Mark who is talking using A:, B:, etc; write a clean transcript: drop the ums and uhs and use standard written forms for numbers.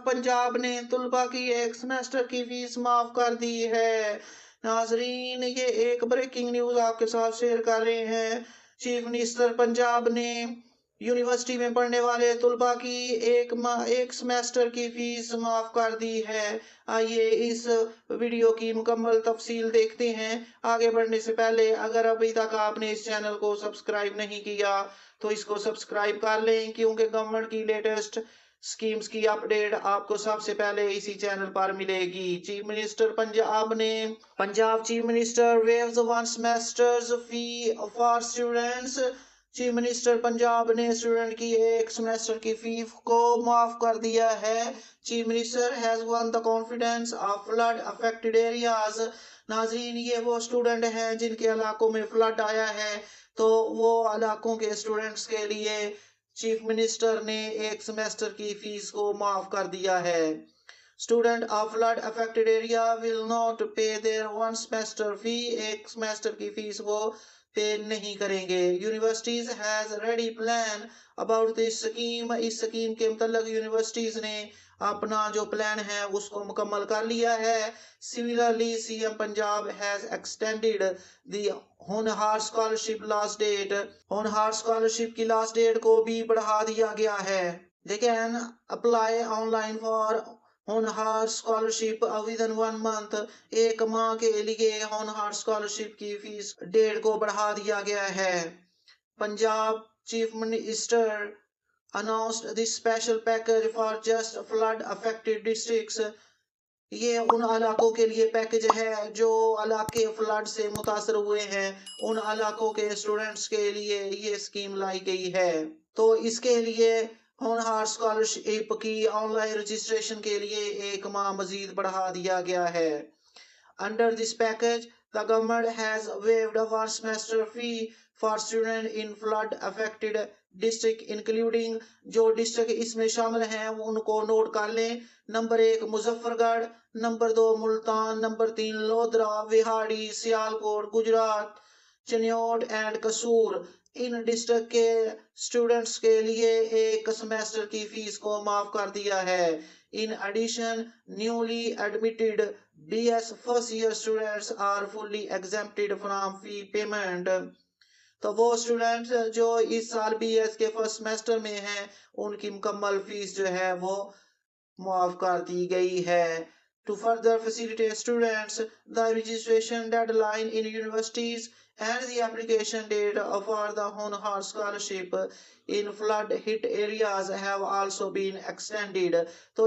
A: पंजाब ने तुलबा की एक सेमेस्टर की फीस माफ कर दी है। नाजरीन, ये एक ब्रेकिंग न्यूज आपके साथ शेयर कर रहे हैं। चीफ मिनिस्टर पंजाब ने यूनिवर्सिटी में पढ़ने वाले तुलबा की एक सेमेस्टर की फीस माफ कर दी है। आइए इस वीडियो की मुकम्मल तफसील देखते हैं। आगे बढ़ने से पहले अगर अभी तक आपने इस चैनल को सब्सक्राइब नहीं किया तो इसको सब्सक्राइब कर लें, क्योंकि गवर्नमेंट की लेटेस्ट स्कीम्स की अपडेट आपको सबसे पहले इसी चैनल पर मिलेगी। Punjab chief minister waves one semesters fee for students. Chief minister Punjab ने स्टूडेंट की एक सेमेस्टर की फी को माफ कर दिया है। Chief minister has one the confidence of flood affected areas. नाजरीन, ये वो स्टूडेंट हैं जिनके इलाकों में फ्लड आया है, तो वो इलाकों के स्टूडेंट्स के लिए चीफ मिनिस्टर ने एक सेमेस्टर की फीस को माफ कर दिया है। Student of flood affected area will not पे देयर वन सेमेस्टर फी। एक सेमेस्टर की फीस वो पे नहीं करेंगे। Universities has ready plan about this scheme. इस स्कीम के मतलब यूनिवर्सिटीज ने अपना जो प्लान है उसको मुकम्मल कर लिया है। Similarly CM Punjab has extended the होनहार स्कॉलरशिप लास्ट डेट। होनहार स्कॉलरशिप की लास्ट डेट को भी बढ़ा दिया गया है। They can apply online for होनहार स्कॉलरशिप विदिन 1 मंथ। एक माह के लिए होनहार स्कॉलरशिप की फीस डेट को बढ़ा दिया गया है। Punjab chief minister announced this special package for just flood affected districts। ये उन इलाकों के लिए पैकेज है जो इलाके फ्लड से मुतासर हुए हैं। उन इलाकों के स्टूडेंट्स के लिए ये स्कीम लाई गई है। तो इसके लिए होनहार स्कॉलरशिप की ऑनलाइन रजिस्ट्रेशन के लिए एक माह मजीद बढ़ा दिया गया है। Under this package, the government has waived one semester fee for students in flood affected district, including जो डिस्ट्रिक्ट इसमें शामिल हैं उनको नोट कर लें। Number 1 Muzaffargarh, number 2 Multan, number 3 Lodhran, Vehari, Sialkot, Gujrat, Chiniot and Kasur. इन डिस्ट्रिक्ट के स्टूडेंट्स के लिए एक सेमेस्टर की फीस को माफ कर दिया है। In addition, newly admitted BS first year students are fully exempted from fee payment। तो वो स्टूडेंट्स जो इस साल BS के फर्स्ट सेमेस्टर में हैं उनकी मुकम्मल फीस जो है वो माफ कर दी गई है। To further facilitate students, the registration deadline in universities and the application date for the Honorar scholarship in flood hit areas have also been extended। तो